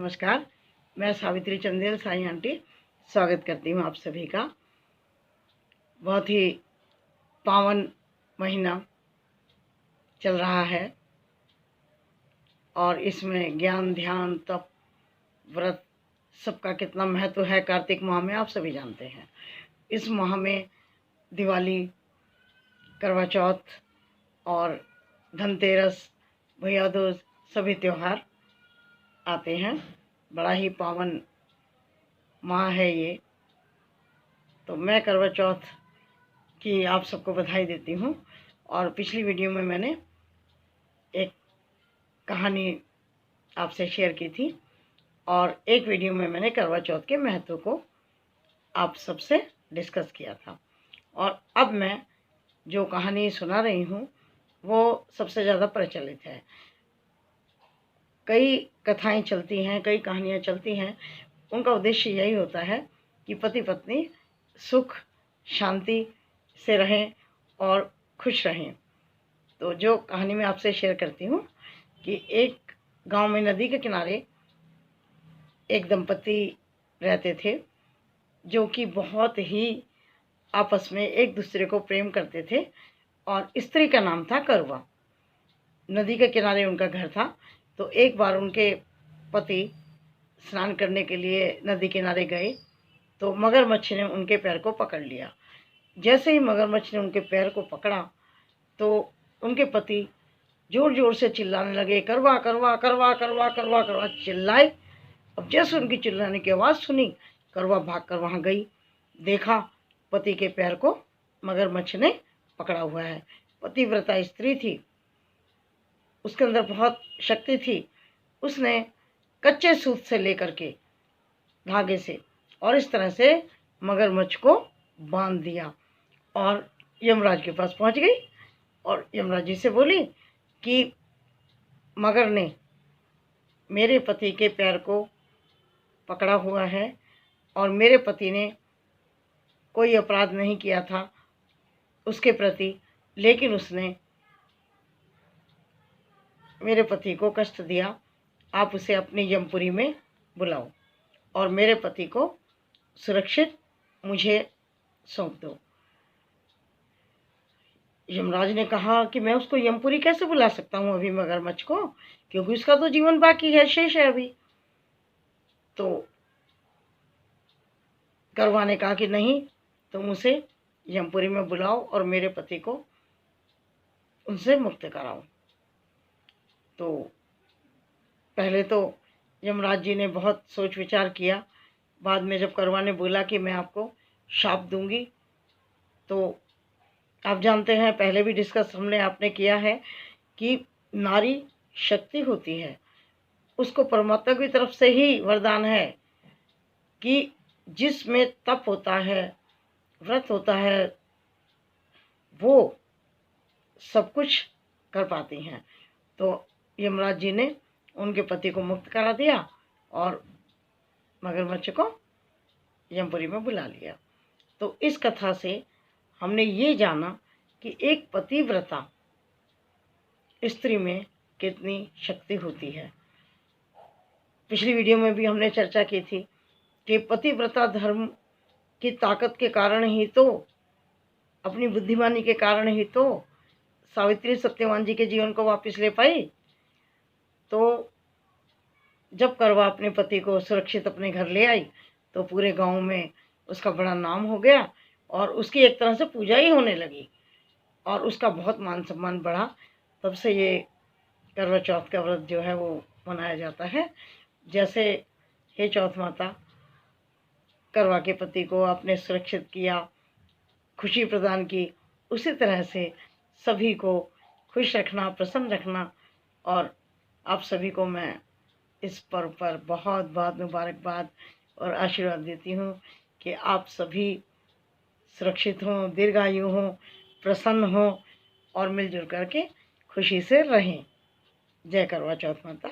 नमस्कार। मैं सावित्री चंदेल साई आंटी स्वागत करती हूँ आप सभी का। बहुत ही पावन महीना चल रहा है और इसमें ज्ञान, ध्यान, तप, व्रत सबका कितना महत्व है कार्तिक माह में आप सभी जानते हैं। इस माह में दिवाली, करवा चौथ और धनतेरस, भैया दूज सभी त्यौहार आते हैं। बड़ा ही पावन माह है ये। तो मैं करवा चौथ की आप सबको बधाई देती हूँ। और पिछली वीडियो में मैंने एक कहानी आपसे शेयर की थी और एक वीडियो में मैंने करवा चौथ के महत्व को आप सबसे डिस्कस किया था। और अब मैं जो कहानी सुना रही हूँ वो सबसे ज़्यादा प्रचलित है। कई कथाएं चलती हैं, कई कहानियाँ चलती हैं। उनका उद्देश्य यही होता है कि पति पत्नी सुख शांति से रहें और खुश रहें। तो जो कहानी मैं आपसे शेयर करती हूँ कि एक गांव में नदी के किनारे एक दंपति रहते थे जो कि बहुत ही आपस में एक दूसरे को प्रेम करते थे। और स्त्री का नाम था करवा। नदी के किनारे उनका घर था। तो एक बार उनके पति स्नान करने के लिए नदी किनारे गए तो मगरमच्छ ने उनके पैर को पकड़ लिया। जैसे ही मगरमच्छ ने उनके पैर को पकड़ा तो उनके पति जोर जोर से चिल्लाने लगे, करवा करवा करवा करवा करवा करवा चिल्लाए। अब जैसे उनकी चिल्लाने की आवाज़ सुनी, करवा भाग कर वहाँ गई। देखा पति के पैर को मगरमच्छ ने पकड़ा हुआ है। पतिव्रता स्त्री थी, उसके अंदर बहुत शक्ति थी। उसने कच्चे सूत से लेकर के धागे से और इस तरह से मगरमच्छ को बांध दिया और यमराज के पास पहुंच गई और यमराज जी से बोली कि मगर ने मेरे पति के पैर को पकड़ा हुआ है और मेरे पति ने कोई अपराध नहीं किया था उसके प्रति, लेकिन उसने मेरे पति को कष्ट दिया। आप उसे अपनी यमपुरी में बुलाओ और मेरे पति को सुरक्षित मुझे सौंप दो। यमराज ने कहा कि मैं उसको यमपुरी कैसे बुला सकता हूँ अभी मगरमच्छ को, क्योंकि उसका तो जीवन बाकी है, शेष है अभी। तो करवा ने कहा कि नहीं, तुम उसे यमपुरी में बुलाओ और मेरे पति को उनसे मुक्त कराओ। तो पहले तो यमराज जी ने बहुत सोच विचार किया। बाद में जब करवा ने बोला कि मैं आपको शाप दूंगी, तो आप जानते हैं, पहले भी डिस्कस हमने आपने किया है कि नारी शक्ति होती है, उसको परमात्मा की तरफ से ही वरदान है कि जिसमें तप होता है, व्रत होता है, वो सब कुछ कर पाती हैं। तो यमराज जी ने उनके पति को मुक्त करा दिया और मगरमच्छ को यमपुरी में बुला लिया। तो इस कथा से हमने ये जाना कि एक पतिव्रता स्त्री में कितनी शक्ति होती है। पिछली वीडियो में भी हमने चर्चा की थी कि पतिव्रता धर्म की ताकत के कारण ही तो, अपनी बुद्धिमानी के कारण ही तो सावित्री सत्यवान जी के जीवन को वापस ले पाई। तो जब करवा अपने पति को सुरक्षित अपने घर ले आई तो पूरे गांव में उसका बड़ा नाम हो गया और उसकी एक तरह से पूजा ही होने लगी और उसका बहुत मान सम्मान बढ़ा। तब से ये करवा चौथ का व्रत जो है वो मनाया जाता है। जैसे हे चौथ माता करवा के पति को आपने सुरक्षित किया, खुशी प्रदान की, उसी तरह से सभी को खुश रखना, प्रसन्न रखना। और आप सभी को मैं इस पर्व पर बहुत बहुत मुबारकबाद और आशीर्वाद देती हूँ कि आप सभी सुरक्षित हों, दीर्घायु हों, प्रसन्न हों और मिलजुल करके खुशी से रहें। जय करवा चौथ माता।